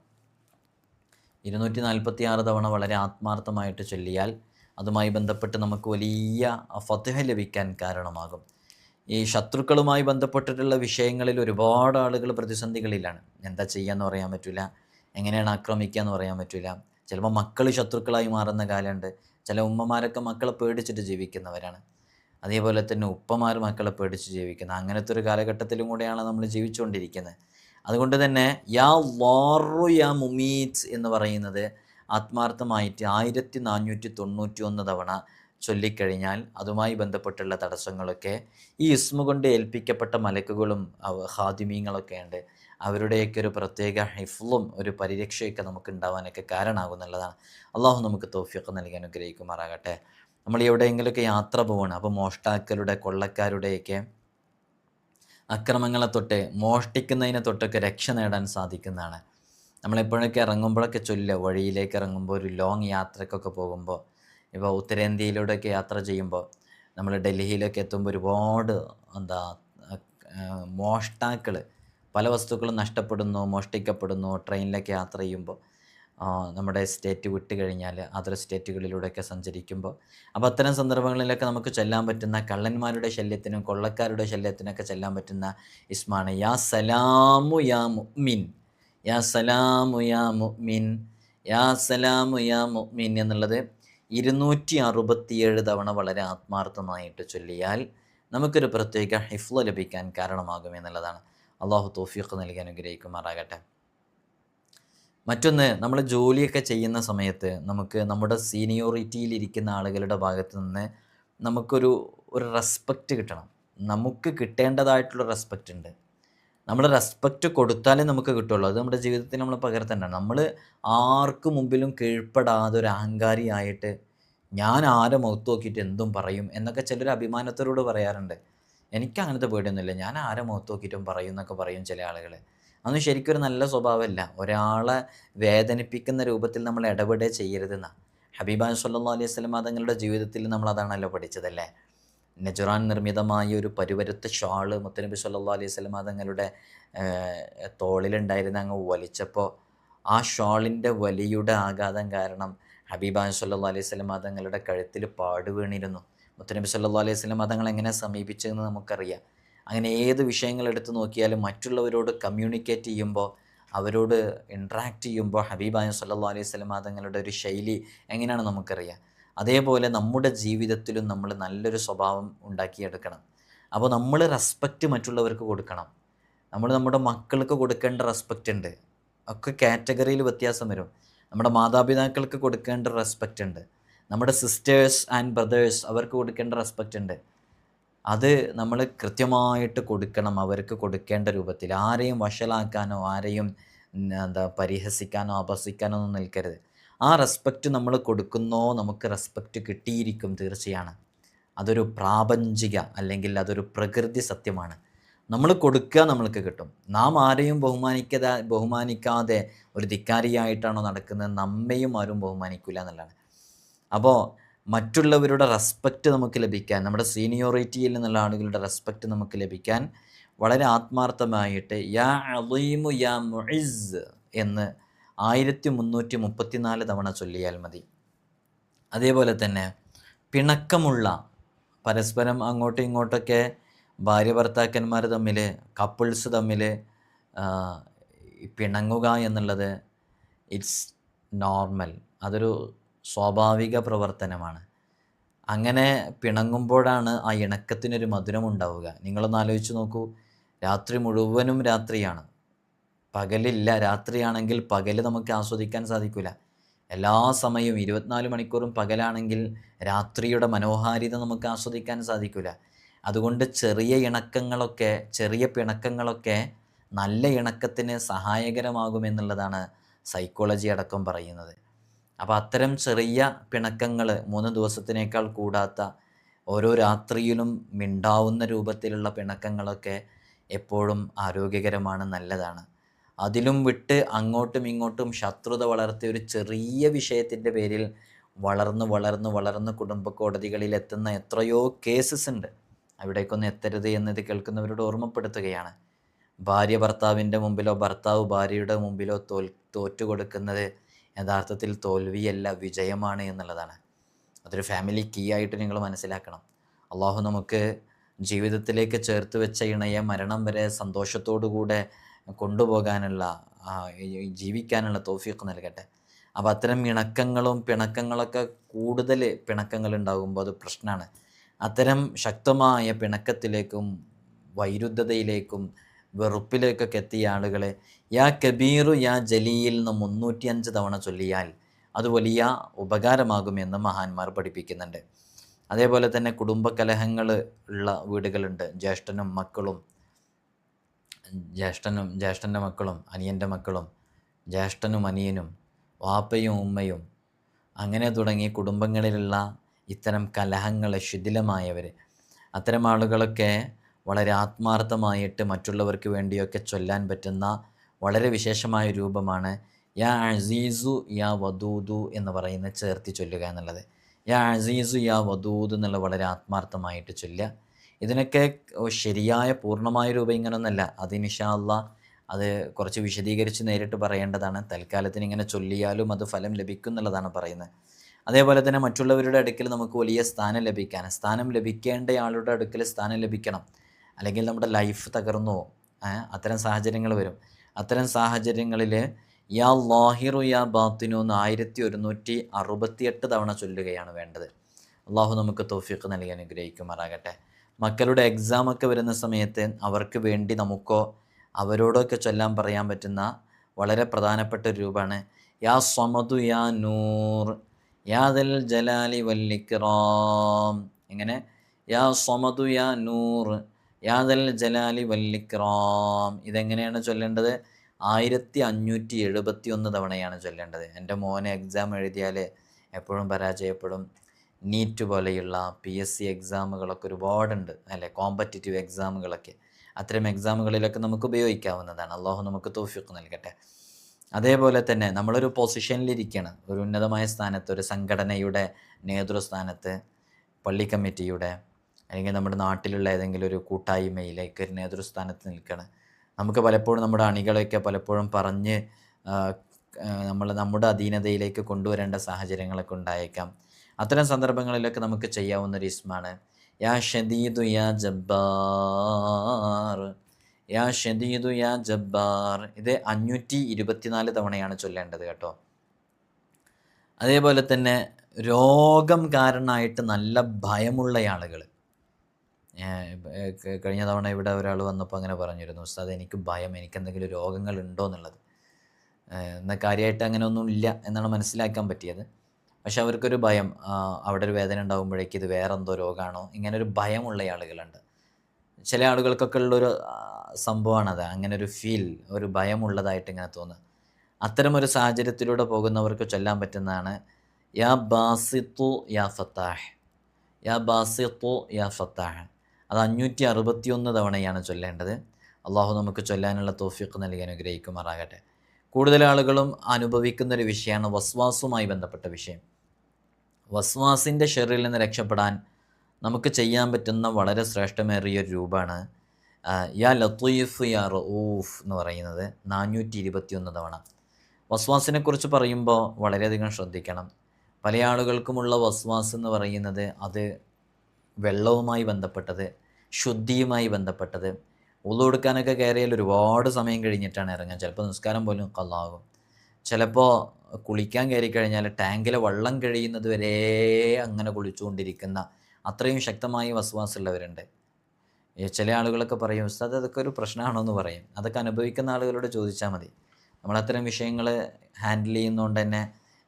246 തവണ വളരെ ആത്മാർത്ഥമായിട്ട് ചൊല്ലിയാൽ അതുമായി ബന്ധപ്പെട്ട് നമുക്ക് വലിയ ഫത്ഹ് ലഭിക്കാൻ കാരണമാകും. ഈ ശത്രുക്കളുമായി ബന്ധപ്പെട്ടിട്ടുള്ള വിഷയങ്ങളിൽ ഒരുപാട് ആളുകൾ പ്രതിസന്ധികളിലാണ്. എന്താ ചെയ്യാന്ന് പറയാൻ പറ്റില്ല, എങ്ങനെയാണ് ആക്രമിക്കുക എന്ന് പറയാൻ പറ്റില്ല. ചിലപ്പോൾ മക്കൾ ശത്രുക്കളായി മാറുന്ന കാലമുണ്ട്. ചില ഉമ്മമാരൊക്കെ മക്കളെ പേടിച്ചിട്ട് ജീവിക്കുന്നവരാണ്. അതേപോലെ തന്നെ ഉപ്പമാർ മക്കളെ പേടിച്ച് ജീവിക്കുന്ന അങ്ങനത്തെ ഒരു കാലഘട്ടത്തിലും കൂടെയാണ് നമ്മൾ ജീവിച്ചുകൊണ്ടിരിക്കുന്നത്. അതുകൊണ്ട് തന്നെ യാ ളാറു യാ മുമീത്ത് എന്ന് പറയുന്നത് ആത്മാർത്ഥമായിട്ട് 1491 തവണ ചൊല്ലിക്കഴിഞ്ഞാൽ അതുമായി ബന്ധപ്പെട്ടുള്ള തടസ്സങ്ങളൊക്കെ ഈ ഇസ്മ കൊണ്ട് ഏൽപ്പിക്കപ്പെട്ട മലക്കുകളും ഹാദിമീങ്ങളൊക്കെ ഉണ്ട്. അവരുടെയൊക്കെ ഒരു പ്രത്യേക ഹിഫ്ലും ഒരു പരിരക്ഷയൊക്കെ നമുക്ക് ഉണ്ടാവാനൊക്കെ കാരണമാകുന്നുള്ളതാണ്. അള്ളാഹു നമുക്ക് തൗഫീഖ് നൽകി അനുഗ്രഹിക്കുമാറാകട്ടെ. നമ്മൾ എവിടെയെങ്കിലുമൊക്കെ യാത്ര പോകണം, അപ്പോൾ മോഷ്ടാക്കളുടെ കൊള്ളക്കാരുടെയൊക്കെ അക്രമങ്ങളെ തൊട്ട്, മോഷ്ടിക്കുന്നതിനെ തൊട്ടൊക്കെ രക്ഷ നേടാൻ സാധിക്കുന്നതാണ്. നമ്മളെപ്പോഴൊക്കെ ഇറങ്ങുമ്പോഴൊക്കെ ചൊല്ലുക, വഴിയിലേക്ക് ഇറങ്ങുമ്പോൾ, ഒരു ലോങ് യാത്രക്കൊക്കെ പോകുമ്പോൾ, ഇപ്പോൾ ഉത്തരേന്ത്യയിലൂടെയൊക്കെ യാത്ര ചെയ്യുമ്പോൾ, നമ്മൾ ഡൽഹിയിലൊക്കെ എത്തുമ്പോൾ ഒരുപാട് മോഷ്ടാക്കൾ, പല വസ്തുക്കളും നഷ്ടപ്പെടുന്നു, മോഷ്ടിക്കപ്പെടുന്നു. ട്രെയിനിലൊക്കെ യാത്ര ചെയ്യുമ്പോൾ, നമ്മുടെ സ്റ്റേറ്റ് വിട്ട് കഴിഞ്ഞാൽ അതർ സ്റ്റേറ്റുകളിലൂടെയൊക്കെ സഞ്ചരിക്കുമ്പോൾ, അപ്പോൾ അത്തരം സന്ദർഭങ്ങളിലൊക്കെ നമുക്ക് ചെല്ലാൻ പറ്റുന്ന കള്ളന്മാരുടെ ശല്യത്തിനും കൊള്ളക്കാരുടെ ശല്യത്തിനൊക്കെ ചെല്ലാൻ പറ്റുന്ന ഇസ്മാണ് യാ സലാമു യാ മുഅ്മിൻ, യാ സലാമു യാ മുഅ്മിൻ, യാ സലാമു യാ മുഅ്മിൻ എന്നുള്ളത് 267 തവണ വളരെ ആത്മാർത്ഥമായിട്ട് ചൊല്ലിയാൽ നമുക്കൊരു പ്രത്യേക ഹിഫ്ള് ലഭിക്കാൻ കാരണമാകും എന്നുള്ളതാണ്. അള്ളാഹു തൗഫീഖ് നൽകി അനുഗ്രഹിക്കുമാറാകട്ടെ. മറ്റൊന്ന്, നമ്മൾ ജോലിയൊക്കെ ചെയ്യുന്ന സമയത്ത് നമുക്ക് നമ്മുടെ സീനിയോറിറ്റിയിലിരിക്കുന്ന ആളുകളുടെ ഭാഗത്ത് നിന്ന് നമുക്കൊരു റെസ്പെക്റ്റ് കിട്ടണം. നമുക്ക് കിട്ടേണ്ടതായിട്ടുള്ള റെസ്പെക്റ്റ് ഉണ്ട്. നമ്മൾ റെസ്പെക്റ്റ് കൊടുത്താലേ നമുക്ക് കിട്ടുള്ളൂ. അത് നമ്മുടെ ജീവിതത്തിൽ നമ്മൾ പകർത്തേണ്ടതാണ്. നമ്മൾ ആർക്കു മുമ്പിലും കീഴ്പ്പെടാതെ ഒരു അഹങ്കാരിയായിട്ട് ഞാൻ ആരെ മുഖത്ത് നോക്കിയിട്ട് എന്തും പറയും എന്നൊക്കെ ചിലർ അഭിമാനത്തോട് പറയാറുണ്ട്. എനിക്ക് അങ്ങനത്തെ പേടിയൊന്നുമില്ല, ഞാൻ ആരെ മുഖത്ത് നോക്കിയിട്ടും പറയും എന്നൊക്കെ പറയും ചില ആളുകൾ. അതൊന്നും ശരിക്കും ഒരു നല്ല സ്വഭാവമല്ല. ഒരാളെ വേദനിപ്പിക്കുന്ന രൂപത്തിൽ നമ്മൾ ഇടപെടുക ചെയ്യരുതെന്നാണ് ഹബീബാൻ സല്ലല്ലാഹു അലൈഹി വസല്ലം തങ്ങളുടെ ജീവിതത്തിൽ നമ്മൾ അതാണല്ലോ പഠിച്ചതല്ലേ. നജറാൻ നിർമ്മിതമായ ഒരു പരുവരുത്ത ഷാള് മുത്തനബി സല്ലല്ലാഹു അലൈഹി വസല്ലം തങ്ങളുടെ തോളിലുണ്ടായിരുന്ന അങ്ങ് വലിച്ചപ്പോൾ ആ ഷാളിൻ്റെ വലിയുടെ ആഘാതം കാരണം ഹബീബാൻ സല്ലല്ലാഹു അലൈഹി വസല്ലം തങ്ങളുടെ കഴുത്തിൽ പാട് വീണിരുന്നു. മുത്തനബി സല്ലല്ലാഹു അലൈഹി വസല്ലം തങ്ങൾ എങ്ങനെ സമീപിച്ചതെന്ന് നമുക്കറിയാം. അങ്ങനെ ഏത് വിഷയങ്ങൾ എടുത്തു നോക്കിയാലും മറ്റുള്ളവരോട് കമ്മ്യൂണിക്കേറ്റ് ചെയ്യുമ്പോൾ, അവരോട് ഇൻട്രാക്ട് ചെയ്യുമ്പോൾ ഹബീബായ സല്ലല്ലാഹു അലൈഹി വസല്ലം തങ്ങളുടെ ഒരു ശൈലി എങ്ങനെയാണ് നമുക്കറിയാം. അതേപോലെ നമ്മുടെ ജീവിതത്തിലും നമ്മൾ നല്ലൊരു സ്വഭാവം ഉണ്ടാക്കിയെടുക്കണം. അപ്പോൾ നമ്മൾ റെസ്പെക്റ്റ് മറ്റുള്ളവർക്ക് കൊടുക്കണം. നമ്മൾ നമ്മുടെ മക്കൾക്ക് കൊടുക്കേണ്ട റെസ്പെക്റ്റ് ഉണ്ട്. ഒക്കെ കാറ്റഗറിയിൽ വ്യത്യാസം വരും. നമ്മുടെ മാതാപിതാക്കൾക്ക് കൊടുക്കേണ്ട റെസ്പെക്റ്റ് ഉണ്ട്. നമ്മുടെ സിസ്റ്റേഴ്സ് ആൻഡ് ബ്രദേഴ്സ് അവർക്ക് കൊടുക്കേണ്ട റെസ്പെക്റ്റ് ഉണ്ട്. അത് നമ്മൾ കൃത്യമായിട്ട് കൊടുക്കണം, അവർക്ക് കൊടുക്കേണ്ട രൂപത്തിൽ. ആരെയും വഷളാക്കാനോ ആരെയും പരിഹസിക്കാനോ അപഹസിക്കാനോ ഒന്നും നിൽക്കരുത്. ആ റെസ്പെക്റ്റ് നമ്മൾ കൊടുക്കുന്നോ നമുക്ക് റെസ്പെക്റ്റ് കിട്ടിയിരിക്കും തീർച്ചയാണ്. അതൊരു പ്രാപഞ്ചിക അല്ലെങ്കിൽ അതൊരു പ്രകൃതി സത്യമാണ്. നമ്മൾ കൊടുക്കുക, നമ്മൾക്ക് കിട്ടും. നാം ആരെയും ബഹുമാനിക്കാതെ ഒരു ധിക്കാരിയായിട്ടാണോ നടക്കുന്നത്, നമ്മയും ആരും ബഹുമാനിക്കില്ല എന്നുള്ളതാണ്. അപ്പോൾ മറ്റുള്ളവരുടെ റെസ്പെക്റ്റ് നമുക്ക് ലഭിക്കാൻ, നമ്മുടെ സീനിയോറിറ്റിയിൽ നിന്നുള്ള ആളുകളുടെ റെസ്പെക്റ്റ് നമുക്ക് ലഭിക്കാൻ വളരെ ആത്മാർത്ഥമായിട്ട് യാ അളീമു യാ മുഇസ് എന്ന് 1334 തവണ ചൊല്ലിയാൽ മതി. അതേപോലെ തന്നെ പിണക്കമുള്ള, പരസ്പരം അങ്ങോട്ടും ഇങ്ങോട്ടൊക്കെ ഭാര്യ ഭർത്താക്കന്മാർ തമ്മിൽ, കപ്പിൾസ് തമ്മിൽ പിണങ്ങുക എന്നുള്ളത് ഇറ്റ്സ് നോർമൽ, അതൊരു സ്വാഭാവിക പ്രവർത്തനമാണ്. അങ്ങനെ പിണങ്ങുമ്പോഴാണ് ആ ഇണക്കത്തിനൊരു മധുരം ഉണ്ടാവുക. നിങ്ങളൊന്ന് ആലോചിച്ച് നോക്കൂ, രാത്രി മുഴുവനും രാത്രിയാണ്, പകലില്ല. രാത്രിയാണെങ്കിൽ പകൽ നമുക്ക് ആസ്വദിക്കാൻ സാധിക്കില്ല. എല്ലാ സമയവും 24 മണിക്കൂറും പകലാണെങ്കിൽ രാത്രിയുടെ മനോഹാരിത നമുക്ക് ആസ്വദിക്കാൻ സാധിക്കില്ല. അതുകൊണ്ട് ചെറിയ ഇണക്കങ്ങളൊക്കെ, ചെറിയ പിണക്കങ്ങളൊക്കെ നല്ല ഇണക്കത്തിന് സഹായകരമാകുമെന്നുള്ളതാണ് സൈക്കോളജി അടക്കം പറയുന്നത്. അപ്പോൾ അത്തരം ചെറിയ പിണക്കങ്ങൾ, 3 ദിവസത്തിനേക്കാൾ കൂടാത്ത, ഓരോ രാത്രിയിലും മിണ്ടാവുന്ന രൂപത്തിലുള്ള പിണക്കങ്ങളൊക്കെ എപ്പോഴും ആരോഗ്യകരമാണ്, നല്ലതാണ്. അതിലും വിട്ട് അങ്ങോട്ടും ഇങ്ങോട്ടും ശത്രുത വളർത്തിയ ഒരു ചെറിയ വിഷയത്തിൻ്റെ പേരിൽ വളർന്ന് വളർന്ന് വളർന്ന് കുടുംബ കോടതികളിൽ എത്തുന്ന എത്രയോ കേസസ് ഉണ്ട്. അവിടേക്കൊന്നും എത്തരുത് എന്നത് കേൾക്കുന്നവരോട് ഓർമ്മപ്പെടുത്തുകയാണ്. ഭാര്യ ഭർത്താവിൻ്റെ മുമ്പിലോ ഭർത്താവ് ഭാര്യയുടെ മുമ്പിലോ തോറ്റുകൊടുക്കുന്നത് യഥാർത്ഥത്തിൽ തോൽവിയല്ല, വിജയമാണ് എന്നുള്ളതാണ്. അതൊരു ഫാമിലി കീ ആയിട്ട് നിങ്ങൾ മനസ്സിലാക്കണം. അള്ളാഹു നമുക്ക് ജീവിതത്തിലേക്ക് ചേർത്ത് വെച്ച ഇണയെ മരണം വരെ സന്തോഷത്തോടുകൂടെ കൊണ്ടുപോകാനുള്ള ജീവിക്കാനുള്ള തൗഫീഖ് നൽകട്ടെ. അപ്പോൾ അത്തരം ഇണക്കങ്ങളും പിണക്കങ്ങളൊക്കെ കൂടുതൽ പിണക്കങ്ങൾ ഉണ്ടാകുമ്പോൾ അത് പ്രശ്നമാണ്. അത്തരം ശക്തമായ പിണക്കത്തിലേക്കും വൈരുദ്ധ്യതയിലേക്കും വെറുപ്പിലേക്കൊക്കെ എത്തിയ ആളുകളെ യാ കബീറു യാ ജലീൽ എന്ന് 305 തവണ ചൊല്ലിയാൽ അത് വലിയ ഉപകാരമാകുമെന്ന് മഹാന്മാർ പഠിപ്പിക്കുന്നുണ്ട്. അതേപോലെ തന്നെ കുടുംബകലഹങ്ങൾ ഉള്ള വീടുകളുണ്ട്. ജ്യേഷ്ഠൻ്റെ മക്കളും അനിയൻ്റെ മക്കളും, ജ്യേഷ്ഠനും അനിയനും, വാപ്പയും ഉമ്മയും, അങ്ങനെ തുടങ്ങി കുടുംബങ്ങളിലുള്ള ഇത്തരം കലഹങ്ങൾ ശിഥിലമായവർ, അത്തരം ആളുകളൊക്കെ വളരെ ആത്മാർത്ഥമായിട്ട് മറ്റുള്ളവർക്ക് വേണ്ടിയൊക്കെ ചൊല്ലാൻ പറ്റുന്ന വളരെ വിശേഷമായ രൂപമാണ് യാ അസീസു യാ വദൂദു എന്ന് പറയുന്ന ചേർത്തി ചൊല്ലുക എന്നുള്ളത്. യാ അസീസു യാ വദൂദ് എന്നുള്ള വളരെ ആത്മാർത്ഥമായിട്ട് ചൊല്ലുക. ഇതിനൊക്കെ ശരിയായ പൂർണ്ണമായ രൂപം ഇങ്ങനൊന്നല്ല. അത് ഇൻഷാ അല്ലാഹ് അത് കുറച്ച് വിശദീകരിച്ച് നേരിട്ട് പറയേണ്ടതാണ്. തൽക്കാലത്തിന് ഇങ്ങനെ ചൊല്ലിയാലും അത് ഫലം ലഭിക്കും എന്നുള്ളതാണ് പറയുന്നത്. അതേപോലെ തന്നെ മറ്റുള്ളവരുടെ അടുക്കൽ നമുക്ക് വലിയ സ്ഥാനം ലഭിക്കേണ്ട ആളുടെ അടുക്കൽ സ്ഥാനം ലഭിക്കണം, അല്ലെങ്കിൽ നമ്മുടെ ലൈഫ് തകർന്നു പോകും. അത്തരം സാഹചര്യങ്ങൾ വരും. അത്തരം സാഹചര്യങ്ങളിൽ യാ ലാഹിറു യാ ബാത്തിനു എന്ന് 1168 തവണ ചൊല്ലുകയാണ് വേണ്ടത്. അള്ളാഹു നമുക്ക് തൗഫീഖ് നൽകി അനുഗ്രഹിക്കുമാറാകട്ടെ. മക്കളുടെ എക്സാമൊക്കെ വരുന്ന സമയത്ത് അവർക്ക് വേണ്ടി നമുക്കോ അവരോടൊക്കെ ചൊല്ലാൻ പറയാൻ പറ്റുന്ന വളരെ പ്രധാനപ്പെട്ട ഒരു രൂപമാണ് യാ സ്വമദു യാ നൂർ യാ ദൽ ജലാലി വല്ലിക്റാം. ഇങ്ങനെ യാ സ്വമദു യാ നൂർ യാ ദൽ ജലാലി വല്ലിക്റാം. ഇതെങ്ങനെയാണ് ചൊല്ലേണ്ടത്? 1571 തവണയാണ് ചൊല്ലേണ്ടത്. എൻ്റെ മോനെ എക്സാം എഴുതിയാൽ എപ്പോഴും പരാജയപ്പെടും. നീറ്റ് പോലെയുള്ള PSC എക്സാമുകളൊക്കെ ഒരുപാടുണ്ട് അല്ലേ, കോമ്പറ്റിറ്റീവ് എക്സാമുകളൊക്കെ. അത്തരം എക്സാമുകളിലൊക്കെ നമുക്ക് ഉപയോഗിക്കാവുന്നതാണ്. അള്ളാഹു നമുക്ക് തൗഫീഖ് നൽകട്ടെ. അതേപോലെ തന്നെ നമ്മളൊരു പൊസിഷനിലിരിക്കണം, ഒരു ഉന്നതമായ സ്ഥാനത്ത്, ഒരു സംഘടനയുടെ നേതൃസ്ഥാനത്ത്, പള്ളി കമ്മിറ്റിയുടെ അല്ലെങ്കിൽ നമ്മുടെ നാട്ടിലുള്ള ഏതെങ്കിലും ഒരു കൂട്ടായ്മയിലേക്ക് ഒരു നേതൃസ്ഥാനത്ത് നിൽക്കണം. നമുക്ക് പലപ്പോഴും നമ്മുടെ അണികളെയൊക്കെ പലപ്പോഴും പറഞ്ഞ് നമ്മുടെ അധീനതയിലേക്ക് കൊണ്ടുവരേണ്ട സാഹചര്യങ്ങളൊക്കെ ഉണ്ടായേക്കാം. അത്തരം സന്ദർഭങ്ങളിലൊക്കെ നമുക്ക് ചെയ്യാവുന്ന ഒരു ഇസ്മാണ് യാ ഷദീദു യാ ജബ്ബാർ, യാ ഷദീദു യാ ജബ്ബാർ. ഇത് 524 തവണയാണ് ചൊല്ലേണ്ടത് കേട്ടോ. അതേപോലെ തന്നെ രോഗം കാരണമായിട്ട് നല്ല ഭയമുള്ള ആളുകൾ, കഴിഞ്ഞ തവണ ഇവിടെ ഒരാൾ വന്നപ്പോൾ അങ്ങനെ പറഞ്ഞിരുന്നു, ഉസ്താദ് എനിക്ക് ഭയം, എനിക്കെന്തെങ്കിലും രോഗങ്ങൾ ഉണ്ടോ എന്നുള്ളത്. എന്നാൽ കാര്യമായിട്ട് അങ്ങനെ ഒന്നും ഇല്ല എന്നാണ് മനസ്സിലാക്കാൻ പറ്റിയത്. പക്ഷെ അവർക്കൊരു ഭയം, അവിടെ ഒരു വേദന ഉണ്ടാകുമ്പോഴേക്ക് ഇത് വേറെ എന്തോ രോഗമാണോ, ഇങ്ങനൊരു ഭയമുള്ള ആളുകളുണ്ട്. ചില ആളുകൾക്കൊക്കെ ഉള്ളൊരു സംഭവമാണത്, അങ്ങനെ ഒരു ഫീൽ, ഒരു ഭയമുള്ളതായിട്ട് ഇങ്ങനെ തോന്നുക. അത്തരമൊരു സാഹചര്യത്തിലൂടെ പോകുന്നവർക്ക് ചൊല്ലാൻ പറ്റുന്നതാണ് യാ ബാസിത്തു യാ ഫത്താഹ്, യാ ബാസിത്തു യാ ഫത്താഹ്. അത് 561 തവണയാണ് ചൊല്ലേണ്ടത്. അള്ളാഹു നമുക്ക് ചൊല്ലാനുള്ള തൗഫീഖ് നൽകി അനുഗ്രഹിക്കുമാറാകട്ടെ. കൂടുതൽ ആളുകളും അനുഭവിക്കുന്നൊരു വിഷയമാണ് വസ്വാസുമായി ബന്ധപ്പെട്ട വിഷയം. വസ്വാസിൻ്റെ ഷെറിൽ നിന്ന് രക്ഷപ്പെടാൻ നമുക്ക് ചെയ്യാൻ പറ്റുന്ന വളരെ ശ്രേഷ്ഠമേറിയൊരു രൂപമാണ് യാ ലത്തീഫ് യാ റഊഫ് എന്ന് പറയുന്നത് 421 തവണ. വസ്വാസിനെക്കുറിച്ച് പറയുമ്പോൾ വളരെയധികം ശ്രദ്ധിക്കണം. പല ആളുകൾക്കുമുള്ള വസ്വാസ് എന്ന് പറയുന്നത് അത് വെള്ളവുമായി ബന്ധപ്പെട്ടത്, ശുദ്ധിയുമായി ബന്ധപ്പെട്ടത്. ഉളു എടുക്കാനൊക്കെ കയറിയാൽ ഒരുപാട് സമയം കഴിഞ്ഞിട്ടാണ് ഇറങ്ങുക. ചിലപ്പോൾ നിസ്കാരം പോലും ഖളാകും. ചിലപ്പോൾ കുളിക്കാൻ കയറി കഴിഞ്ഞാൽ ടാങ്കിലെ വെള്ളം കഴിയുന്നത് വരെ അങ്ങനെ കുളിച്ചുകൊണ്ടിരിക്കുന്ന അത്രയും ശക്തമായി വസ്വാസുള്ളവരുണ്ട്. ചില ആളുകളൊക്കെ പറയും ഉസ്താദ് അതൊക്കെ ഒരു പ്രശ്നമാണോ എന്ന് പറയും. അതൊക്കെ അനുഭവിക്കുന്ന ആളുകളോട് ചോദിച്ചാൽ മതി. നമ്മളത്തരം വിഷയങ്ങൾ ഹാൻഡിൽ ചെയ്യുന്നതുകൊണ്ട് തന്നെ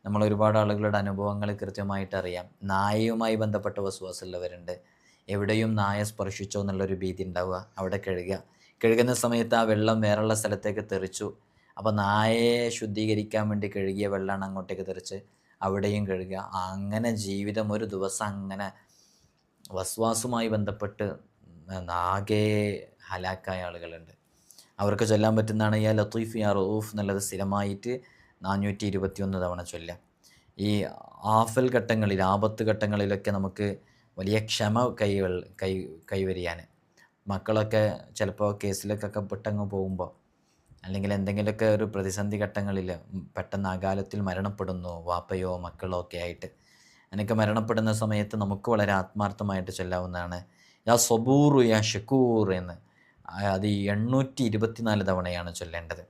നമ്മൾ ഒരുപാട് ആളുകളുടെ അനുഭവങ്ങൾ കൃത്യമായിട്ട് അറിയാം. നായയുമായി ബന്ധപ്പെട്ട വസ്വാസുള്ളവരുണ്ട്. എവിടെയും നായ സ്പർശിച്ചോ എന്നുള്ളൊരു ഭീതി ഉണ്ടാവുക. അവിടെ കഴുകുന്ന സമയത്ത് ആ വെള്ളം വേറെയുള്ള സ്ഥലത്തേക്ക് തെറിച്ചു. അപ്പോൾ നായയെ ശുദ്ധീകരിക്കാൻ വേണ്ടി കഴുകിയ വെള്ളമാണ് അങ്ങോട്ടേക്ക് തെറിച്ച് അവിടെയും കഴുകുക. അങ്ങനെ ജീവിതം ഒരു ദിവസം അങ്ങനെ വസ്വാസുമായി ബന്ധപ്പെട്ട് ആകെ ഹലാക്കായ ആളുകളുണ്ട്. അവർക്ക് ചൊല്ലാൻ പറ്റുന്നതാണ് യാ ലത്തീഫ് യാ റഊഫ് എന്നുള്ളത് സ്ഥിരമായിട്ട് 421 തവണ ചൊല്ലാം. ഈ ആഫൽ ഘട്ടങ്ങളിൽ, ആപത്ത് ഘട്ടങ്ങളിലൊക്കെ നമുക്ക് വലിയ ക്ഷമ കൈവരിയാൻ, മക്കളൊക്കെ ചിലപ്പോൾ കേസിലേക്കൊക്കെ പെട്ടങ്ങ് പോകുമ്പോൾ, അല്ലെങ്കിൽ എന്തെങ്കിലുമൊക്കെ ഒരു പ്രതിസന്ധി ഘട്ടങ്ങളിൽ പെട്ടെന്ന് അകാലത്തിൽ മരണപ്പെടുന്നു വാപ്പയോ മക്കളോ ഒക്കെ ആയിട്ട്, എനിക്ക് മരണപ്പെടുന്ന സമയത്ത് നമുക്ക് വളരെ ആത്മാർത്ഥമായിട്ട് ചൊല്ലാവുന്നതാണ് യാ സബൂറു യാ ഷക്കൂർ എന്ന്. അത് 824 തവണയാണ് ചൊല്ലേണ്ടത്.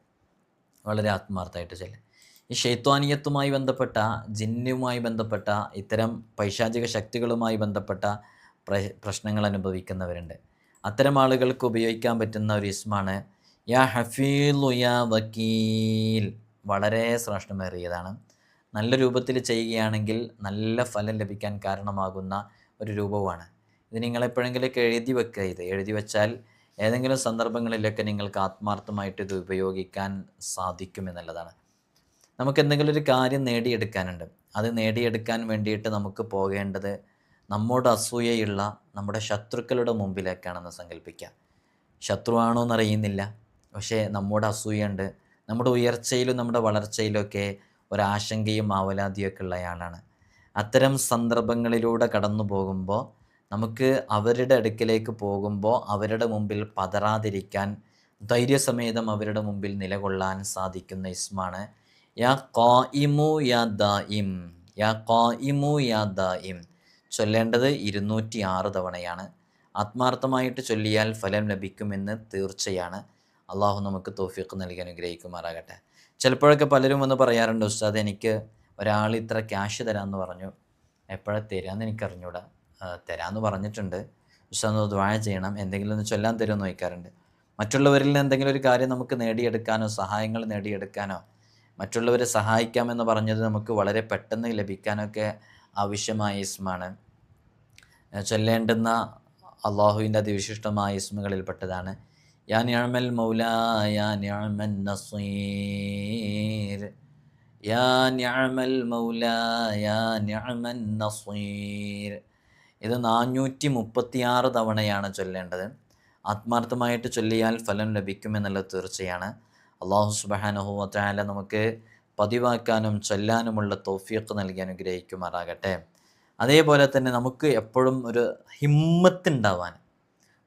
വളരെ ആത്മാർത്ഥമായിട്ട് ചൊല്ലാം. ഈ ഷെയ്ത്വാനിയത്തുമായി ബന്ധപ്പെട്ട, ജിന്നുമായി ബന്ധപ്പെട്ട, ഇത്തരം പൈശാചിക ശക്തികളുമായി ബന്ധപ്പെട്ട പ്രശ്നങ്ങൾ അനുഭവിക്കുന്നവരുണ്ട്. അത്തരം ആളുകൾക്ക് ഉപയോഗിക്കാൻ പറ്റുന്ന ഒരു ഇസ്മാണ് യാ ഹഫീലു യാ വക്കീൽ. വളരെ ശ്രേഷ്ഠമേറിയതാണ്. നല്ല രൂപത്തിൽ ചെയ്യുകയാണെങ്കിൽ നല്ല ഫലം ലഭിക്കാൻ കാരണമാകുന്ന ഒരു രൂപവുമാണ് ഇത്. നിങ്ങളെപ്പോഴെങ്കിലൊക്കെ എഴുതി വെക്കുക. ഇത് എഴുതി വെച്ചാൽ ഏതെങ്കിലും സന്ദർഭങ്ങളിലൊക്കെ നിങ്ങൾക്ക് ആത്മാർത്ഥമായിട്ട് ഇത് ഉപയോഗിക്കാൻ സാധിക്കുമെന്നുള്ളതാണ്. നമുക്ക് എന്തെങ്കിലും ഒരു കാര്യം നേടിയെടുക്കാനുണ്ട്. അത് നേടിയെടുക്കാൻ വേണ്ടിയിട്ട് നമുക്ക് പോകേണ്ടത് നമ്മോട് അസൂയയുള്ള നമ്മുടെ ശത്രുക്കളുടെ മുമ്പിലേക്കാണെന്ന് സങ്കല്പിക്കുക. ശത്രുവാണോ എന്നറിയുന്നില്ല, പക്ഷേ നമ്മോട് അസൂയുണ്ട്. നമ്മുടെ ഉയർച്ചയിലും നമ്മുടെ വളർച്ചയിലൊക്കെ ഒരാശങ്കയും ആവലാതിയൊക്കെ ഉള്ളയാളാണ്. അത്തരം സന്ദർഭങ്ങളിലൂടെ കടന്നു പോകുമ്പോൾ നമുക്ക് അവരുടെ അടുക്കിലേക്ക് പോകുമ്പോൾ അവരുടെ മുമ്പിൽ പതറാതിരിക്കാൻ ധൈര്യസമേതം അവരുടെ മുമ്പിൽ നിലകൊള്ളാൻ സാധിക്കുന്ന ഇസ്മാണ് യാ ഖായിമു യാ ദായിം. യാ ഖായിമു യാ ദായിം ചൊല്ലേണ്ടത് 206 തവണയാണ്. ആത്മാർത്ഥമായിട്ട് ചൊല്ലിയാൽ ഫലം ലഭിക്കുമെന്ന് തീർച്ചയാണ്. അള്ളാഹു നമുക്ക് തൗഫീഖ് നൽകി അനുഗ്രഹിക്കുമാറാകട്ടെ. ചിലപ്പോഴൊക്കെ പലരും വന്ന് പറയാറുണ്ട്, ഉസ്താദ് എനിക്ക് ഒരാൾ ഇത്ര ക്യാഷ് തരാമെന്ന് പറഞ്ഞു, എപ്പോഴാണ് തരാമെന്ന് എനിക്കറിഞ്ഞൂടാ, തരാമെന്ന് പറഞ്ഞിട്ടുണ്ട്, ഉസ്താദ് ദുആ ചെയ്യണം, എന്തെങ്കിലും ഒന്ന് ചൊല്ലാൻ തരുമെന്ന് ചോദിക്കാറുണ്ട്. മറ്റുള്ളവരിൽ നിന്ന് എന്തെങ്കിലും ഒരു കാര്യം നമുക്ക് നേടിയെടുക്കാനോ സഹായങ്ങൾ നേടിയെടുക്കാനോ മറ്റുള്ളവരെ സഹായിക്കാമെന്ന് പറഞ്ഞത് നമുക്ക് വളരെ പെട്ടെന്ന് ലഭിക്കാനൊക്കെ ആവശ്യമായ ഇസ്മാണ്. ചൊല്ലേണ്ടുന്ന അള്ളാഹുവിൻ്റെ അതിവിശിഷ്ടമായ ഇസ്മുകളിൽപ്പെട്ടതാണ് യാ നിഅമൽ മൗലാ യാ നിഅമൻ നസീർ. യാ നിഅമൽ മൗലാ യാ നിഅമൻ നസീർ. ഇത് 436 തവണയാണ് ചൊല്ലേണ്ടത്. ആത്മാർത്ഥമായിട്ട് ചൊല്ലിയാൽ ഫലം ലഭിക്കുമെന്നുള്ളത് തീർച്ചയാണ്. അള്ളാഹു സുബ്ഹാനഹു വ തആല നമുക്ക് പതിവാക്കാനും ചൊല്ലാനുമുള്ള തൗഫീഖ് നൽകി അനുഗ്രഹിക്കുമാറാകട്ടെ. അതേപോലെ തന്നെ നമുക്ക് എപ്പോഴും ഒരു ഹിമ്മത്തുണ്ടാവാൻ,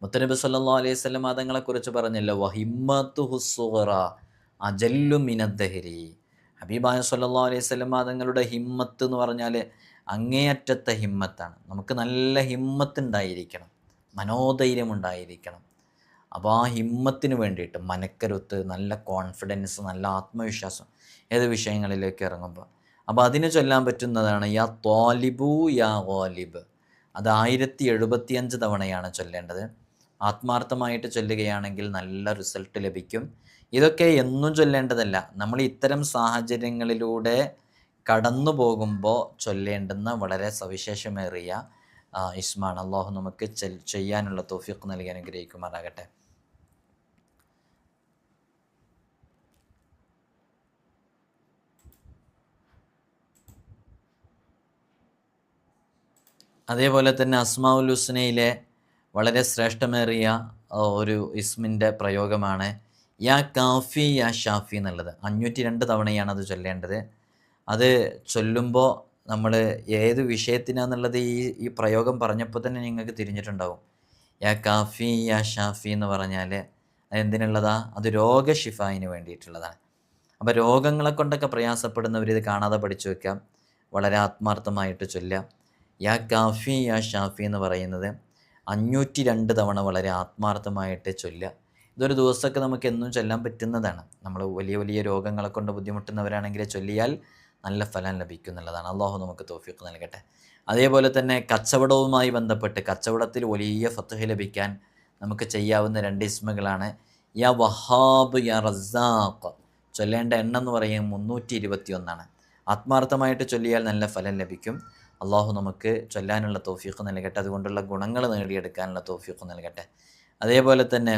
മുത്തനബി സല്ലല്ലാഹു അലൈഹി വസല്ലം തങ്ങളെക്കുറിച്ച് പറഞ്ഞല്ലോ വഹിമ്മത്തുഹു സുഗ്റ അജല്ലു മിനദ്ദഹരി. ഹബീബായ സല്ലല്ലാഹു അലൈഹി വസല്ലം തങ്ങളുടെ ഹിമ്മത്ത് എന്ന് പറഞ്ഞാൽ അങ്ങേയറ്റത്തെ ഹിമ്മത്താണ്. നമുക്ക് നല്ല ഹിമ്മത്തുണ്ടായിരിക്കണം, മനോധൈര്യം ഉണ്ടായിരിക്കണം. അപ്പോൾ ആ ഹിമ്മത്തിന് വേണ്ടിയിട്ട് മനക്കരുത്ത്, നല്ല കോൺഫിഡൻസ്, നല്ല ആത്മവിശ്വാസം ഏത് വിഷയങ്ങളിലേക്ക് ഇറങ്ങുമ്പോൾ, അപ്പോൾ അതിന് ചൊല്ലാൻ പറ്റുന്നതാണ് യാ ത്വാലിബു യാ ഗാലിബ്. അത് 1075 തവണയാണ് ചൊല്ലേണ്ടത്. ആത്മാർത്ഥമായിട്ട് ചൊല്ലുകയാണെങ്കിൽ നല്ല റിസൾട്ട് ലഭിക്കും. ഇതൊക്കെ എന്നും ചൊല്ലേണ്ടതല്ല, നമ്മൾ ഇത്തരം സാഹചര്യങ്ങളിലൂടെ കടന്നു പോകുമ്പോൾ ചൊല്ലേണ്ടുന്ന വളരെ സവിശേഷമേറിയ ഇസ്മാണ്. അള്ളാഹു നമുക്ക് ചെയ്യാനുള്ള തൗഫീഖ് നൽകി അനുഗ്രഹിക്കുമാറാകട്ടെ. അതേപോലെ തന്നെ അസ്മാഉൽ ഹുസ്നയിലെ വളരെ ശ്രേഷ്ഠമേറിയ ഒരു ഇസ്മിൻ്റെ പ്രയോഗമാണ് യാ കാഫി യാ ഷാഫി എന്നുള്ളത്. 502 തവണയാണ് അത് ചൊല്ലേണ്ടത്. അത് ചൊല്ലുമ്പോൾ നമ്മൾ ഏത് വിഷയത്തിനാന്നുള്ളത് ഈ പ്രയോഗം പറഞ്ഞപ്പോൾ തന്നെ നിങ്ങൾക്ക് തിരിഞ്ഞിട്ടുണ്ടാവും. യാ കാഫി യാ ഷാഫി എന്ന് പറഞ്ഞാൽ അതെന്തിനുള്ളതാ? അത് രോഗഷിഫായിന് വേണ്ടിയിട്ടുള്ളതാണ്. അപ്പോൾ രോഗങ്ങളെ കൊണ്ടൊക്കെ പ്രയാസപ്പെടുന്നവർ ഇത് കാണാതെ പഠിച്ചു വെക്കാം, വളരെ ആത്മാർത്ഥമായിട്ട് ചൊല്ലാം. യാ കാഫി യാ ഷാഫി എന്ന് പറയുന്നത് 502 തവണ വളരെ ആത്മാർത്ഥമായിട്ട് ചൊല്ലുക. ഇതൊരു ദിവസമൊക്കെ നമുക്ക് എന്നും ചൊല്ലാൻ പറ്റുന്നതാണ്. നമ്മൾ വലിയ വലിയ രോഗങ്ങളെ കൊണ്ട് ബുദ്ധിമുട്ടുന്നവരാണെങ്കിൽ ചൊല്ലിയാൽ നല്ല ഫലം ലഭിക്കും എന്നുള്ളതാണ്. അള്ളാഹു നമുക്ക് തൗഫീഖ് നൽകട്ടെ. അതേപോലെ തന്നെ കച്ചവടവുമായി ബന്ധപ്പെട്ട് കച്ചവടത്തിൽ വലിയ ഫത്ഹ് ലഭിക്കാൻ നമുക്ക് ചെയ്യാവുന്ന 2 ഇസ്മുകളാണ് യാ വഹാബ് യാ റസാഖ്. ചൊല്ലേണ്ട എണ്ണം എന്ന് പറയുന്നത് 321. ആത്മാർത്ഥമായിട്ട് ചൊല്ലിയാൽ നല്ല ഫലം ലഭിക്കും. അള്ളാഹു നമുക്ക് ചൊല്ലാനുള്ള തൗഫീഖ് നൽകട്ടെ, അതുകൊണ്ടുള്ള ഗുണങ്ങൾ നേടിയെടുക്കാനുള്ള തൗഫീഖ് നൽകട്ടെ. അതേപോലെ തന്നെ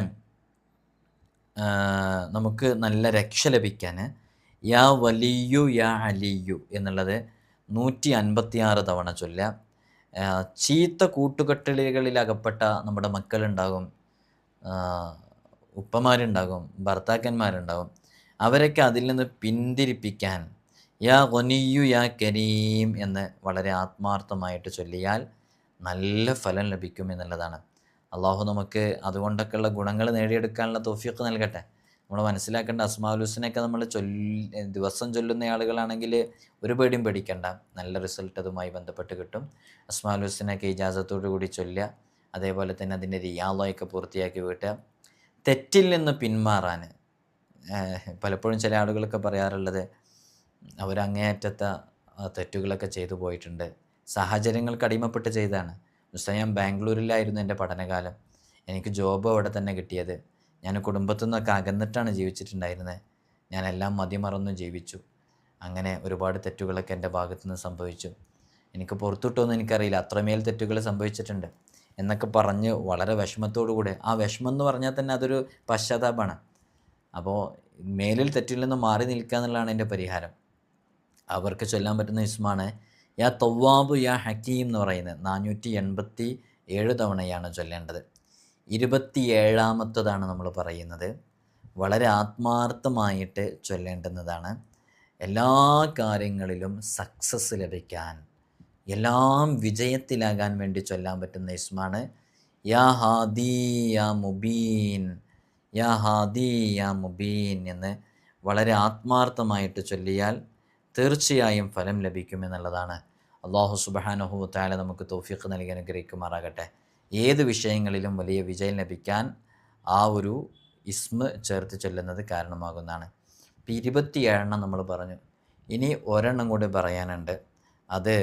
നമുക്ക് നല്ല രക്ഷ ലഭിക്കാൻ യാ വലിയു യാ അലിയു എന്നുള്ളത് 156 തവണ ചൊല്ലാം. ചീത്ത കൂട്ടുകെട്ടുകളിൽ അകപ്പെട്ട നമ്മുടെ മക്കളുണ്ടാകും, ഉപ്പമാരുണ്ടാകും, ഭർത്താക്കന്മാരുണ്ടാകും. അവരൊക്കെ അതിൽ നിന്ന് പിന്തിരിപ്പിക്കാൻ യാ ഗനിയ്യു യാ കരീം എന്ന് വളരെ ആത്മാർത്ഥമായിട്ട് ചൊല്ലിയാൽ നല്ല ഫലം ലഭിക്കും എന്നുള്ളതാണ്. അള്ളാഹു നമുക്ക് അതുകൊണ്ടൊക്കെയുള്ള ഗുണങ്ങൾ നേടിയെടുക്കാനുള്ള തൗഫീഖ് നൽകട്ടെ. നമ്മൾ മനസ്സിലാക്കേണ്ട അസ്മാഉൽ ഹുസ്നയൊക്കെ നമ്മൾ ദിവസം ചൊല്ലുന്ന ആളുകളാണെങ്കിൽ ഒരു പേടിയും പേടിക്കേണ്ട, നല്ല റിസൾട്ട് അതുമായി ബന്ധപ്പെട്ട് കിട്ടും. അസ്മാഉൽ ഹുസ്നയൊക്കെ ഇജാസത്തോടു കൂടി ചൊല്ലുക, അതേപോലെ തന്നെ അതിൻ്റെ റിയാളൊക്കെ പൂർത്തിയാക്കി വീട്ടുക. തെറ്റിൽ നിന്ന് പിന്മാറാൻ പലപ്പോഴും ചില ആളുകളൊക്കെ പറയാറുള്ളത് അവരങ്ങേയറ്റത്തെ തെറ്റുകളൊക്കെ ചെയ്തു പോയിട്ടുണ്ട്, സാഹചര്യങ്ങൾക്ക് അടിമപ്പെട്ട് ചെയ്തതാണ്. ഞാൻ ബാംഗ്ലൂരിലായിരുന്നു എൻ്റെ പഠനകാലം. എനിക്ക് ജോബ് അവിടെ തന്നെ കിട്ടിയത്. ഞാൻ കുടുംബത്തിൽ നിന്നൊക്കെ അകന്നിട്ടാണ് ജീവിച്ചിട്ടുണ്ടായിരുന്നത്. ഞാനെല്ലാം മതിമറന്നു ജീവിച്ചു. അങ്ങനെ ഒരുപാട് തെറ്റുകളൊക്കെ എൻ്റെ ഭാഗത്തു നിന്ന് സംഭവിച്ചു. എനിക്ക് പുറത്തുവിട്ടോന്നും എനിക്കറിയില്ല, അത്രമേൽ തെറ്റുകൾ സംഭവിച്ചിട്ടുണ്ട് എന്നൊക്കെ പറഞ്ഞ് വളരെ വിഷമത്തോടു കൂടെ, ആ വിഷമം എന്ന് പറഞ്ഞാൽ തന്നെ അതൊരു പശ്ചാത്താപമാണ്. അപ്പോൾ മേലിൽ തെറ്റിൽ നിന്ന് മാറി നിൽക്കുക എന്നുള്ളതാണ് എൻ്റെ പരിഹാരം. അവർക്ക് ചൊല്ലാൻ പറ്റുന്ന ഇസ്മാണ് യാ തവ്വാബ് യാ ഹക്കീം എന്ന് പറയുന്നത്. 487 തവണയാണ് ചൊല്ലേണ്ടത്. 27ാമത്തതാണ് നമ്മൾ പറയുന്നത്. വളരെ ആത്മാർത്ഥമായിട്ട് ചൊല്ലേണ്ടുന്നതാണ്. എല്ലാ കാര്യങ്ങളിലും സക്സസ് ലഭിക്കാൻ, എല്ലാം വിജയത്തിലാകാൻ വേണ്ടി ചൊല്ലാൻ പറ്റുന്ന ഇസ്മാണ് യാ ഹാദി യാ മുബീൻ, യാ ഹാദി യാ മുബീൻ എന്ന് വളരെ ആത്മാർത്ഥമായിട്ട് ചൊല്ലിയാൽ തീർച്ചയായും ഫലം ലഭിക്കുമെന്നുള്ളതാണ്. അല്ലാഹു സുബ്ഹാനഹു വ തആല നമുക്ക് തൗഫീഖ് നൽകി അനുഗ്രഹിക്കുമാറാകട്ടെ. ഏത് വിഷയങ്ങളിലും വലിയ വിജയം ലഭിക്കാൻ ആ ഒരു ഇസ്മ ചേർത്ത് ചൊല്ലുന്നത് കാരണമാകുന്നതാണ്. ഇപ്പോൾ 27 നമ്മൾ പറഞ്ഞു. ഇനി ഒരെണ്ണം കൂടി പറയാനുണ്ട്. അത്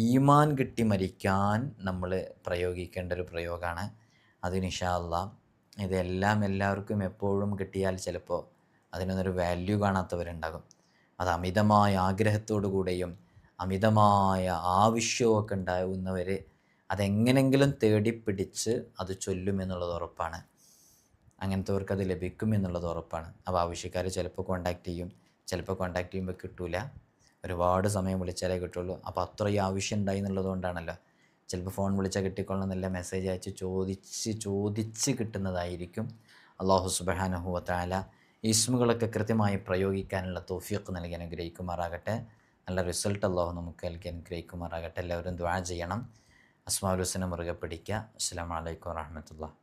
ഈമാൻ കിട്ടി മരിക്കാൻ നമ്മൾ പ്രയോഗിക്കേണ്ട ഒരു പ്രയോഗമാണ്. അതിന് ഇൻഷാ അല്ലാഹ് ഇതെല്ലാം എല്ലാവർക്കും എപ്പോഴും കിട്ടിയാൽ ചിലപ്പോൾ അതിനൊന്നൊരു വാല്യൂ കാണാത്തവരുണ്ടാകും. അത് അമിതമായ ആഗ്രഹത്തോടു കൂടെയും അമിതമായ ആവശ്യമൊക്കെ ഉണ്ടാകുന്നവർ അതെങ്ങനെങ്കിലും തേടിപ്പിടിച്ച് അത് ചൊല്ലുമെന്നുള്ളത് ഉറപ്പാണ്. അങ്ങനത്തെവർക്ക് അത് ലഭിക്കും എന്നുള്ളത് ഉറപ്പാണ്. അപ്പോൾ ആവശ്യക്കാർ ചിലപ്പോൾ കോൺടാക്റ്റ് ചെയ്യും, ചിലപ്പോൾ കോൺടാക്റ്റ് ചെയ്യുമ്പോൾ കിട്ടില്ല, ഒരുപാട് സമയം വിളിച്ചാലേ കിട്ടുള്ളൂ. അപ്പോൾ അത്രയും ആവശ്യം ഉണ്ടായി എന്നുള്ളത് കൊണ്ടാണല്ലോ. ചിലപ്പോൾ ഫോൺ വിളിച്ചാൽ കിട്ടിക്കൊള്ളുന്നില്ല, മെസ്സേജ് അയച്ച് ചോദിച്ച് കിട്ടുന്നതായിരിക്കും. അല്ലാഹു സുബ്ഹാനഹു വ തആല ഇസ്മുകളൊക്കെ കൃത്യമായി പ്രയോഗിക്കാനുള്ള തൗഫീഖ് നൽകി അനുഗ്രഹിക്കുമാറാകട്ടെ. നല്ല റിസൾട്ട് അല്ലാഹു നമുക്ക് നൽകി അനുഗ്രഹിക്കുമാറാകട്ടെ. എല്ലാവരും ദുആ ചെയ്യണം. അസ്മാഉൽ ഹുസ്ന മുറുകെ പിടിക്കുക. അസ്സലാമു അലൈക്കും വറഹ്മത്തുള്ളാഹി.